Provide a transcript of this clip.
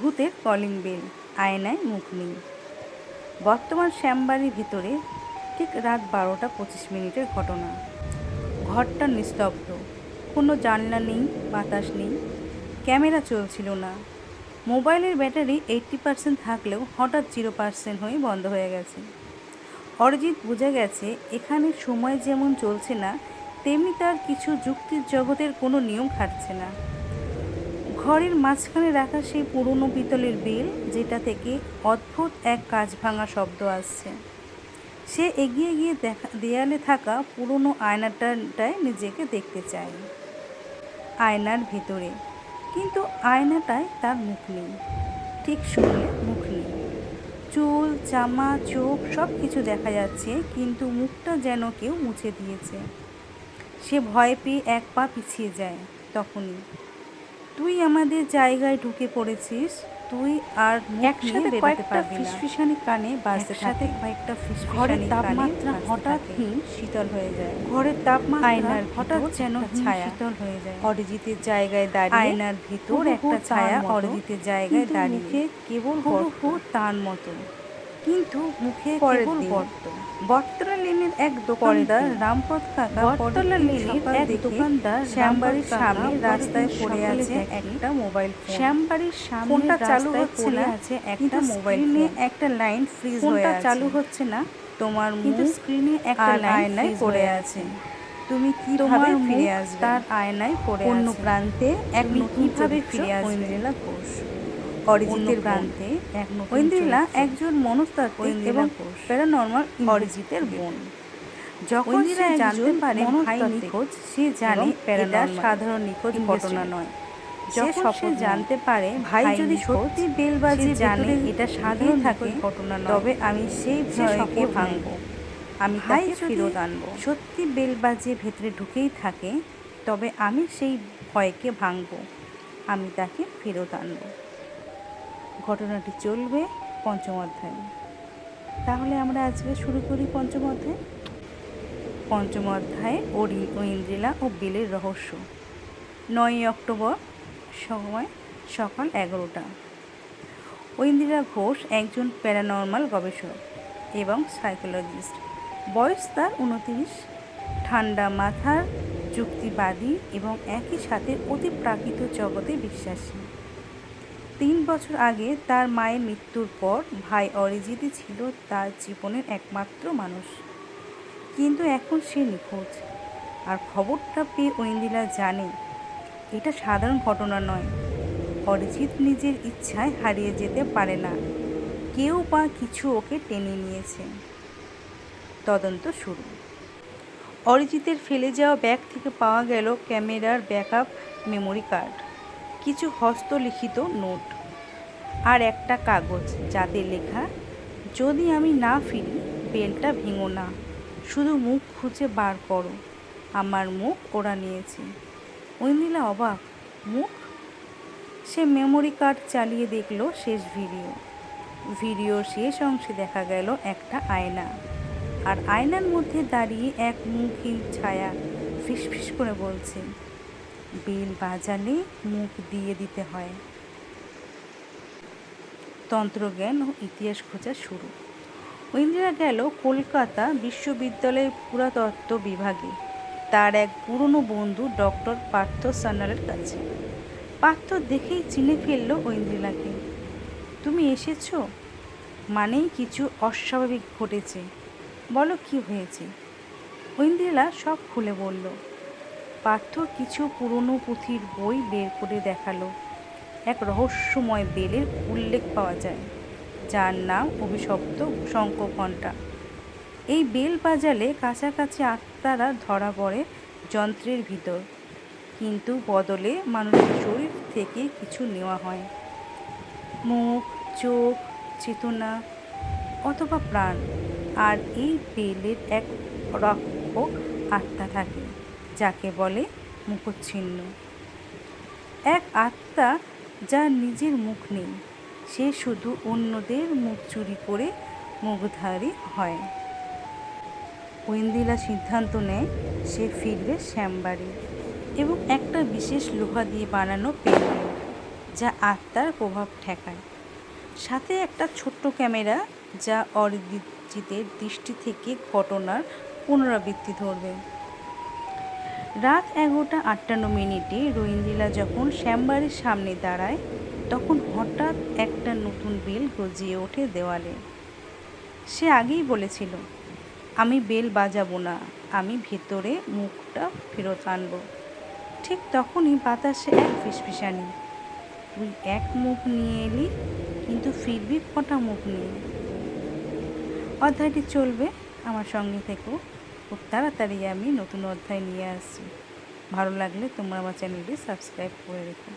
ভূতের calling bell, আয়নায় মুখ নেই। বর্তমান শ্যামবাড়ির ভিতরে ঠিক রাত 12:25 ঘটনা। ঘরটা নিস্তব্ধ, কোনো জানলা নেই, বাতাস নেই, ক্যামেরা চলছিল না। মোবাইলের ব্যাটারি 80% থাকলেও হঠাৎ 0% হয়ে বন্ধ হয়ে গেছে। অরিজিৎ বুঝে গেছে এখানে সময় যেমন চলছে না, তেমনি তার কিছু যুক্তির জগতের কোনো নিয়ম খাটছে না। ঘরের মাঝখানে রাখা সেই পুরনো পিতলের বেল, যেটা থেকে অদ্ভুত এক কাঁচ ভাঙা শব্দ আসছে। সে এগিয়ে গিয়ে দেয়ালে থাকা পুরনো আয়নাটায় নিজেকে দেখতে চায়। আয়নার ভেতরে, কিন্তু আয়নাটায় তার মুখ নেই। ঠিক শুনলে, মুখ নেই। চুল, জামা, চোখ সব কিছু দেখা যাচ্ছে, কিন্তু মুখটা যেন কেউ মুছে দিয়েছে। সে ভয় পেয়ে এক পা পিছিয়ে যায়। তখনই, তুই আমাদের জায়গায় ঢুকে পড়েছিস, তুই আর একসাথে কয়েকটা ফিসফিসানি কানে বাজতে থাকে। কয়েকটা ফিসফিসানি তাপমাত্রা হঠাৎ শীতল হয়ে যায়। ঘরের তাপমাত্রা আয়নার হঠাৎ যেন ছায়া শীতল হয়ে যায়। অরিজিতের জায়গায় দাঁড়িয়ে, আয়নার ভিতর একটা ছায়া অরিজিতের জায়গায় দাঁড়িয়ে, কেবল তার মতো, কিন্তু মুখে কেবল বটতলা লেনের এক দোকানদার রামপদ কাকা, বটতলা লেনের এক দোকানদার শ্যামবাড়ির সামনে রাস্তায় পড়ে আছে একটা মোবাইল ফোন। শ্যামবাড়ির সামনে ফোনটা চালু হচ্ছে না, আছে একটা মোবাইল ফোনে একটা লাইন ফ্রিজ হয়ে আছে। চালু হচ্ছে না, তোমার কিন্তু স্ক্রিনে একটা লাইন পড়ে আছে। তুমি কিভাবে ফিরে আসবে? তার আয়নায় পড়ে অন্য প্রান্তে এক কিভাবে ফিরে আসবে? ঐন্দ্রিলা ঘোষ। অরিজিতের প্রান্তে এক ঐন্দ্রিলা একজন মনস্তাত্ত্বিক এবং প্যারানর্মাল অরিজিতের বোন। যখন সে জানতে পারে ভাই নিখোঁজ, সে জানে এটা সাধারণ নিখোঁজ ঘটনা নয়। যখন সে জানতে পারে ভাই যদি সত্যি বেল বাজিয়ে জানে এটা সাধারণ নিখোঁজ ঘটনা নয়, তবে আমি সেই ভয়কে ভাঙব, আমি তাকে ফেরত আনবো। সত্যি বেল বাজিয়ে ভেতরে ঢুকেই থাকে, তবে আমি সেই ভয়কে ভাঙব, আমি তাকে ফেরত আনবো। ঘটনাটি চলবে পঞ্চম অধ্যায়ে। তাহলে আমরা আজকে শুরু করি পঞ্চম অধ্যায়। পঞ্চম অধ্যায়ে ঐন্দ্রিলা ও বেলের রহস্য। 9 অক্টোবর, সময় সকাল 11টা। ঐন্দ্রিলা ঘোষ একজন প্যারানর্মাল গবেষক এবং সাইকোলজিস্ট। বয়স তার 29। ঠান্ডা মাথার, যুক্তিবাদী এবং একই সাথে অতিপ্রাকৃত জগতে বিশ্বাসী। 3 বছর আগে তার মায়ের মৃত্যুর পর ভাই অরিজিৎই ছিল তার জীবনের একমাত্র মানুষ। কিন্তু এখন সে নিখোঁজ। আর খবরটা পেয়ে ঐন্দ্রিলা জানে এটা সাধারণ ঘটনা নয়। অরিজিৎ নিজের ইচ্ছায় হারিয়ে যেতে পারে না, কেউ বা কিছু ওকে টেনে নিয়েছে। তদন্ত শুরু। অরিজিতের ফেলে যাওয়া ব্যাগ থেকে পাওয়া গেল ক্যামেরার ব্যাকআপ মেমোরি কার্ড, কিছু হস্তলিখিত নোট আর একটা কাগজ, যাতে লেখা, যদি আমি না ফিরি বেলটা ভেঙো না, শুধু মুখ খুঁজে বার করো, আমার মুখ ওরা নিয়েছে। ঐন্দ্রিলা অবাক। মুখ? সে মেমোরি কার্ড চালিয়ে দেখল শেষ ভিডিওর শেষ অংশে দেখা গেল একটা আয়না, আর আয়নার মধ্যে দাঁড়িয়ে এক মুখহীন ছায়া ফিসফিস করে বলছে, বেল বাজালে মুখ দিয়ে দিতে হয়। তন্ত্রজ্ঞান ও ইতিহাস খোঁজা শুরু। ঐন্দ্রিলা গেল কলকাতা বিশ্ববিদ্যালয়ের পুরাতত্ত্ব বিভাগে তার এক পুরনো বন্ধু ডক্টর পার্থ সান্যালের কাছে। পার্থ দেখেই চিনে ফেলল ঐন্দ্রিলাকে। তুমি এসেছো, মানেই কিছু অস্বাভাবিক ঘটেছে, বলো কি হয়েছে। ঐন্দ্রিলা সব খুলে বলল। পার্থ কিছু পুরনো পুঁথির বই বের করে দেখালো। এক রহস্যময় বেলের উল্লেখ পাওয়া যায়, যার নাম অভিশপ্ত শঙ্খঘণ্টা। এই বেল বাজালে কাছাকাছি আত্মারা ধরা পড়ে যন্ত্রের ভিতর, কিন্তু বদলে মানুষের শরীর থেকে কিছু নেওয়া হয়, মুখ, চোখ, চেতনা অথবা প্রাণ। আর এই বেলের এক রক্ষক আত্মা থাকে, যাকে বলে মুখচ্ছিন্ন। এক আত্মা যার নিজের মুখ নেই, সে শুধু অন্যদের মুখ চুরি করে মুখধারী হয়। ঐন্দ্রিলা সিদ্ধান্ত নেয় সে ফিরবে শ্যামবাড়ি এবং একটা বিশেষ লোহা দিয়ে বানানো পেন নিয়ে। যা আত্মার প্রভাব ঠেকায়, সাথে একটা ছোট্ট ক্যামেরা যা অরিজিতের দৃষ্টি থেকে ঘটনার পুনরাবৃত্তি ধরবে। রাত 11:58 রোহিঞ্জিলা যখন শ্যামবাড়ির সামনে দাঁড়ায়, তখন হঠাৎ একটা নতুন বেল গজিয়ে ওঠে দেওয়ালে। সে আগেই বলেছিল, আমি বেল বাজাবো না, আমি ভেতরে মুখটা ফেরত আনবো। ঠিক তখনই বাতাসে এক ফিসফিসানি, তুই এক মুখ নিয়ে এলি, কিন্তু ফিরবি কটা মুখ নিয়ে। অধ্যায়টি চলবে, আমার সঙ্গে থেকো, খুব তাড়াতাড়ি আমি নতুন অধ্যায় নিয়ে আসছি। ভালো লাগলে তোমরা আমার চ্যানেলটি সাবস্ক্রাইব করে রেখো।